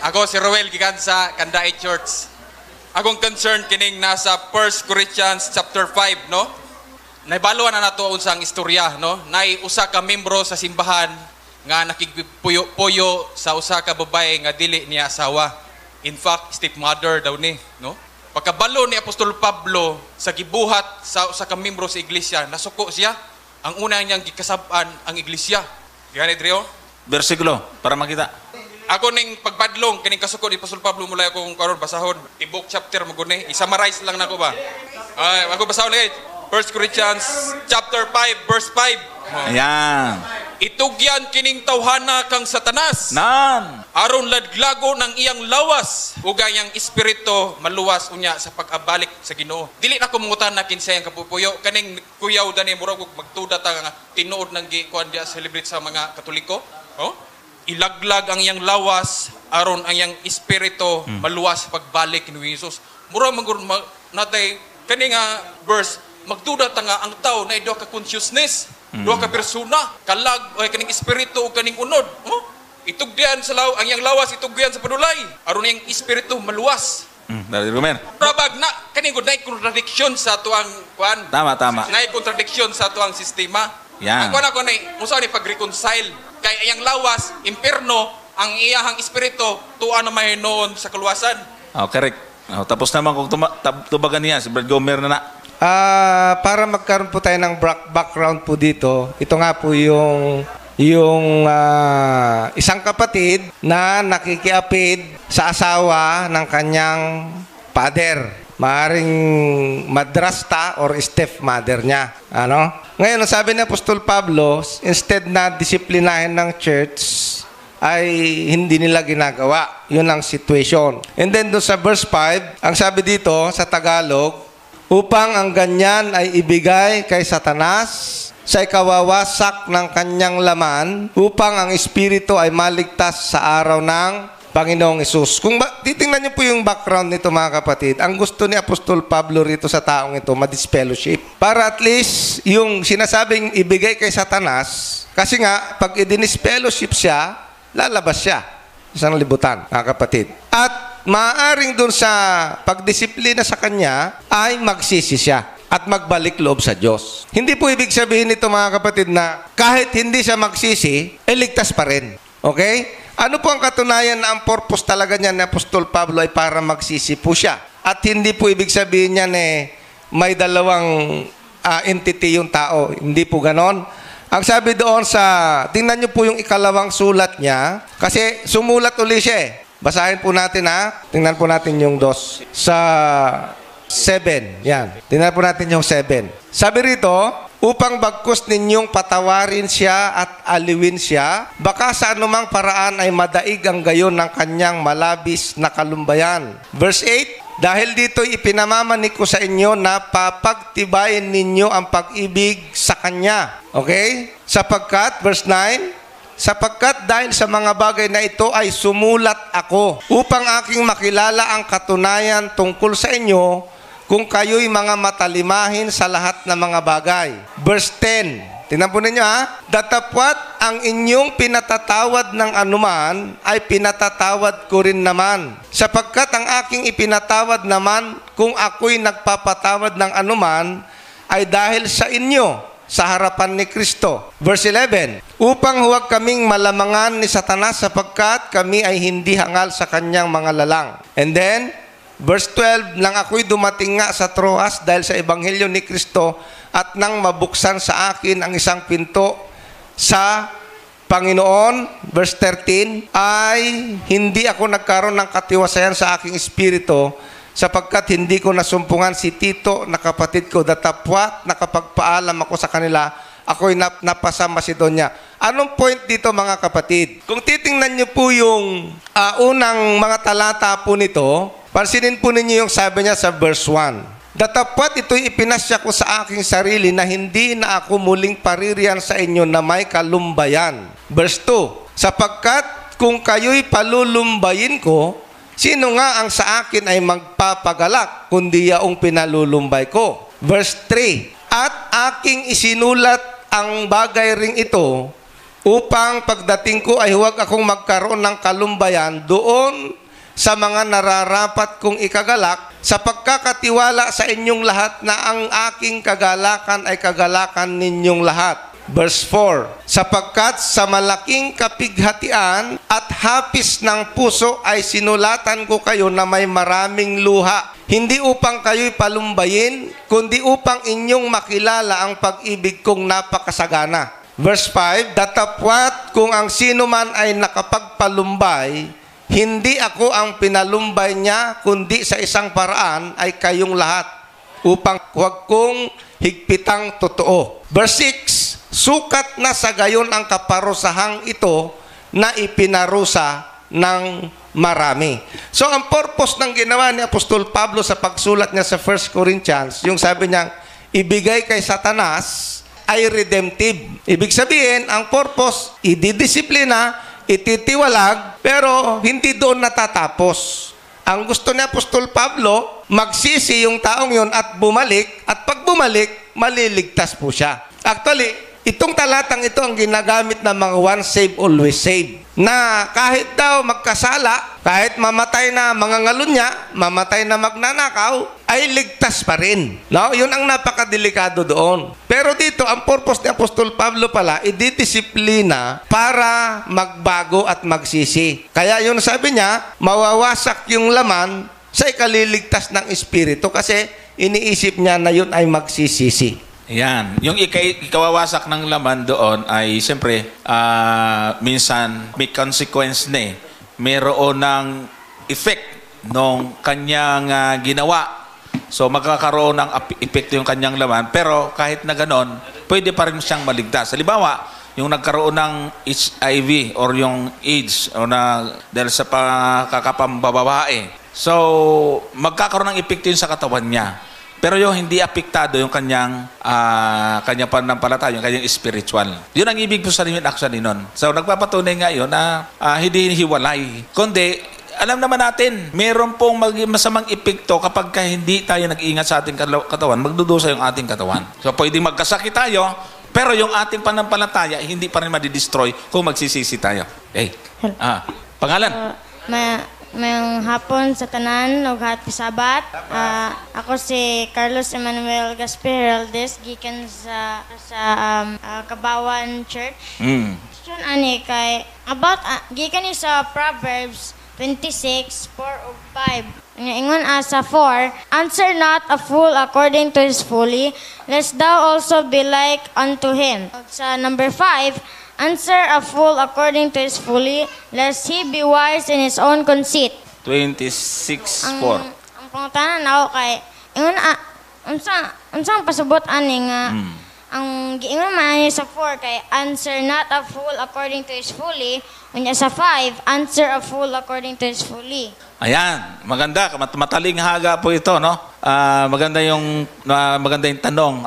Ako si Roel gikan sa Kandaay Church. Akong concern kining nasa 1 Corinthians chapter 5, no? Naibaluan na nato unsang istorya, no? Nay usa ka membro sa simbahan nga nakigpuyo-puyo sa usa ka babae nga dili niya asawa. In fact, stepmother daw ni, no? Pagkabalo ni Apostol Pablo sa gibuhat sa usa ka membro sa iglesia, nasuko siya. Ang una niyang gikasab-an ang iglesia. Gani Drio? Bersikulo para makita. Ako ning pagpadlong kining kasuko ni Apostol Pablo mula akong karon basahon. Tibok chapter mo guni. I-summarize lang nako ba? Ako basahon lagi. 1 Corinthians chapter 5 verse 5. Ayan. Itugyan kining tawhana kang Satanas. Nan. Aron ladlago ng iyang lawas ug iyang espiritu maluwas unya sa pag-abalik sa Ginoo. Dili na ko mungutan na kinsay ang kapupuyo kaning kuyaw dani murag magtuda ta nga tinuod nang gikuan dia celebrate sa mga Katoliko. Oh? Ilaglag ang iyang lawas aron ang iyang espiritu maluwas sa pagbalik ni Jesus. Mura man natay kani nga verse magtuda ta nga ang tao na duha ka consciousness, duha ka persona, kalag o kaning espiritu o kaning unod. Oh? Itugdian sa ang iyang lawas, itugdian sa padulay. Aron ang espiritu maluwas. Dari Rumer. Probag na kaning good night contradiction sa tuang kuan. Tama. Nay contradiction sa tuang sistema. Yan. Ang kuan ako ni usa ni pag-reconcile kay iyang lawas, impierno, ang iyahang espiritu tuwa na may noon sa kaluwasan. Oh, correct. Oh, tapos naman kung tubagan niya si Brad Gomer na. Para magkaroon po tayo ng background po dito, ito nga po yung isang kapatid na nakikiapid sa asawa ng kanyang father. Maaring madrasta or stepmother niya. Ano? Ngayon, sabi ni Apostol Pablo, instead na disiplinahin ng church, ay hindi nila ginagawa. Yun ang situation. And then doon sa verse 5, ang sabi dito sa Tagalog, upang ang ganyan ay ibigay kay Satanas sa ikawawasak ng kanyang laman upang ang espiritu ay maligtas sa araw ng Panginoong Hesus. Kung titingnan niyo po yung background nito mga kapatid, ang gusto ni Apostol Pablo rito sa taong ito, ma-disfellowship. Para at least yung sinasabing ibigay kay Satanas, kasi nga pag i-disfellowship siya, lalabas siya sa libutan mga kapatid. At maaaring dun sa pagdisiplina sa kanya ay magsisi siya at magbalik loob sa Diyos. Hindi po ibig sabihin nito mga kapatid na kahit hindi siya magsisi, ligtas pa rin. Okay? Ano po ang katunayan na ang purpose talaga niya ni Apostol Pablo ay para magsisi po siya? At hindi po ibig sabihin niya may dalawang entity yung tao. Hindi po ganon. Ang sabi doon tingnan niyo po yung ikalawang sulat niya, kasi sumulat uli siya Basahin po natin Tingnan po natin yung 2. Sa 7. Yan. Tingnan po natin yung 7. Sabi rito, upang bagkus ninyong patawarin siya at aliwin siya, baka sa anumang paraan ay madaig ang gayon ng kanyang malabis na kalumbayan. Verse 8, dahil dito ipinamamanik ko sa inyo na papagtibayin ninyo ang pag-ibig sa Kanya. Okay? Sapagkat, verse 9, sapagkat dahil sa mga bagay na ito ay sumulat ako upang aking makilala ang katunayan tungkol sa inyo kung kayo'y mga matalimahin sa lahat ng mga bagay. Verse 10. Tingnan po ninyo datapwat ang inyong pinatatawad ng anuman ay pinatatawad ko rin naman. Sapagkat ang aking ipinatawad naman kung ako'y nagpapatawad ng anuman ay dahil sa inyo sa harapan ni Kristo. Verse 11, upang huwag kaming malamangan ni Satanas sapagkat kami ay hindi hangal sa kanyang mga lalang. And then, verse 12, nang ako'y dumating nga sa Troas dahil sa ebanghelyo ni Kristo at nang mabuksan sa akin ang isang pinto sa Panginoon, verse 13, ay hindi ako nagkaroon ng katiwasayan sa aking espiritu sapagkat hindi ko nasumpungan si Tito na kapatid ko, datapwat nakapagpaalam ako sa kanila, ako'y napasa Macedonia. Anong point dito mga kapatid? Kung titingnan niyo po yung unang mga talata po nito, pansinin po ninyo yung sabi niya sa verse 1. Datapwat ito'y ipinasya ko sa aking sarili na hindi na ako muling paririyan sa inyo na may kalumbayan. Verse 2, sapagkat kung kayo'y palulumbayin ko, sino nga ang sa akin ay magpapagalak, kundi yaong pinalulumbay ko? Verse 3, at aking isinulat ang bagay ring ito upang pagdating ko ay huwag akong magkaroon ng kalumbayan doon sa mga nararapat kong ikagalak sa pagkakatiwala sa inyong lahat na ang aking kagalakan ay kagalakan ninyong lahat. Verse 4, sapagkat sa malaking kapighatian at hapis ng puso ay sinulatan ko kayo na may maraming luha, hindi upang kayo'y palumbayin, kundi upang inyong makilala ang pag-ibig kong napakasagana. Verse 5, datapwat kung ang sino man ay nakapagpalumbay, hindi ako ang pinalumbay niya, kundi sa isang paraan ay kayong lahat, upang huwag kong higpitang totoo. Verse 6, sukat na sa gayon ang kaparusahang ito na ipinarusa ng marami. So, ang purpose ng ginawa ni Apostol Pablo sa pagsulat niya sa 1 Corinthians, yung sabi niya, ibigay kay Satanas ay redemptive. Ibig sabihin, ang purpose, ididisiplina, ititiwalag, pero hindi doon natatapos. Ang gusto ni Apostol Pablo, magsisi yung taong yon at bumalik, at pag bumalik, maliligtas po siya. Actually, itong talatang ito ang ginagamit ng mga once saved, always saved. Na kahit daw magkasala, kahit mamatay na mangangalun niya, mamatay na magnanakaw, ay ligtas pa rin. No? Yun ang napakadelikado doon. Pero dito, ang purpose ni Apostol Pablo pala, ididisiplina para magbago at magsisi. Kaya yun sabi niya, mawawasak yung laman sa ikaliligtas ng Espiritu kasi iniisip niya na yun ay magsisisi. Yan. Yung ikawawasak ng laman doon ay siyempre minsan may consequence na eh. Mayroon ng effect nung kanyang ginawa. So magkakaroon ng epekto yung kanyang laman. Pero kahit na ganon, pwede pa rin siyang maligtas. Halimbawa, yung nagkaroon ng HIV or yung AIDS o dahil sa kakapambababae. So magkakaroon ng epekto yun sa katawan niya. Pero yung hindi apektado yung kanyang pananampalataya, yung kanyang spiritual. Yun ang ibig po sabihin actually nun. So nagpapatunay nga yun na hindi hiwalay. Kundi, alam naman natin, meron pong masamang epekto kapag hindi tayo nag-iingat sa ating katawan, magdudusa yung ating katawan. So pwedeng magkasakit tayo, pero yung ating pananampalataya, hindi pa rin madidestroy kung magsisisi tayo. Hey. Pangalan? Mayong hapon sa tanan ug happy sabat. Ako si Carlos Emmanuel Gaspar Heraldez gikan sa Kabawan Church. Question ani kay about gikan ni sa Proverbs 26:4 ug 5. Ingon sa 4, answer not a fool according to his folly, lest thou also be like unto him. Ug sa number 5, answer a fool according to his folly, lest he be wise in his own conceit. 26:4. Ang pangutanan ako kay, unsang pasubot ani nga, ang giingon man sa 4 kay, answer not a fool according to his folly, unya sa 5, answer a fool according to his folly. Ayan, maganda, mataling haga po ito, no? Maganda yung tanong.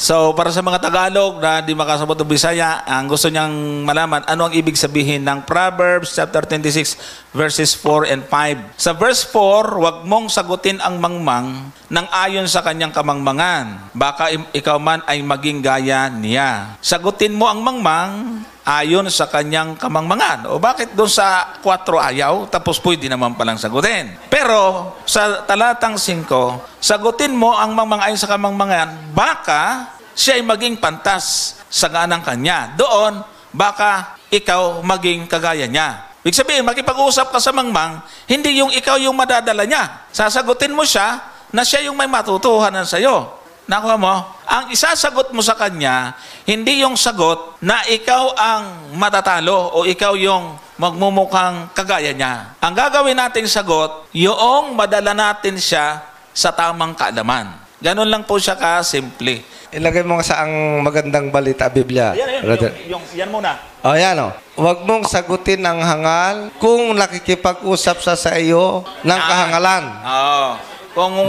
So para sa mga Tagalog na di makasabot ng Bisaya, ang gusto niyang malaman ano ang ibig sabihin ng Proverbs chapter 26 verses 4 and 5. Sa verse 4, huwag mong sagutin ang mangmang nang ayon sa kanyang kamangmangan. Baka ikaw man ay maging gaya niya. Sagutin mo ang mangmang ayon sa kanyang kamangmangan. O bakit doon sa 4 ayaw, tapos pwede naman palang sagutin. Pero sa talatang 5, sagutin mo ang mangmang ayon sa kamangmangan, baka siya ay maging pantas sa ganang kanya. Doon, baka ikaw maging kagaya niya. Ibig sabihin, makipag-usap ka sa mangmang, hindi yung ikaw yung madadala niya. Sasagutin mo siya na siya yung may matutuhanan sa'yo. Nakuha mo? Ang isasagot mo sa kanya, hindi yung sagot na ikaw ang matatalo o ikaw yung magmumukhang kagaya niya. Ang gagawin nating sagot, yung madala natin siya sa tamang kaalaman. Ganon lang po siya ka-simple. Ilagay mo sa ang magandang balita, Biblia. Yan muna. O, yan o. Huwag mong sagutin ang hangal kung nakikipag-usap sa iyo ng kahangalan. Oo.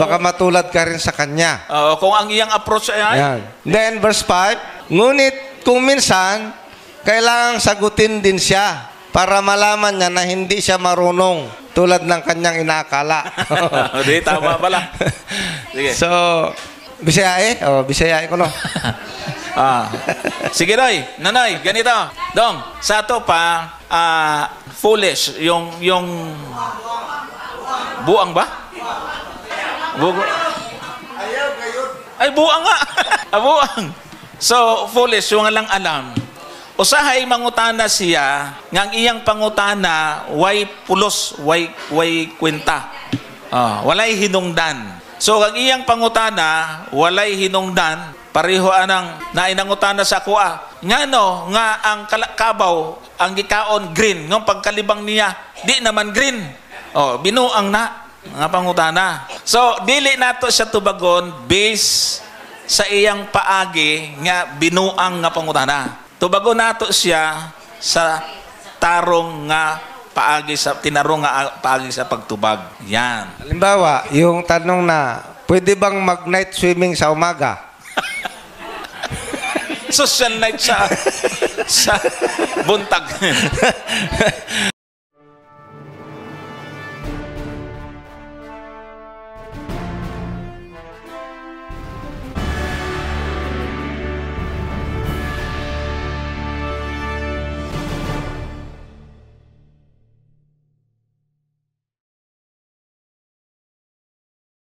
Baka matulad ka rin sa kanya. Kung ang iyang approach ay... Yan. Then, verse 5, ngunit kung minsan, kailangang sagutin din siya para malaman niya na hindi siya marunong tulad ng kanyang inaakala. Di, tama pala. Sige. So, Bisaya ko no. Sige, Roy. Nanoy, ganito. Dong, sa to pa, foolish, yung buang ba? Ay, buang nga. Buang. So, foolish, yung alang alam. Usahay mangutana siya, ngang iyang pangutana, way pulos, way kwenta. Walay hinungdan. So, ang iyang pangutana, walay hinungdan, pareho anang nainangutana sa kuha. Nga no, nga ang kabaw, ang gikaon green, ng pagkalibang niya, di naman green. Binuang na, nga pangutana. So, dili nato siya tubagon based sa iyang paagi nga binuang nga pangutana. Tubagon nato siya sa tarong nga paagi sa tinarong nga paagi sa pagtubag. Yan. Halimbawa, yung tanong na, pwede bang mag-night swimming sa umaga? Social night sa buntag.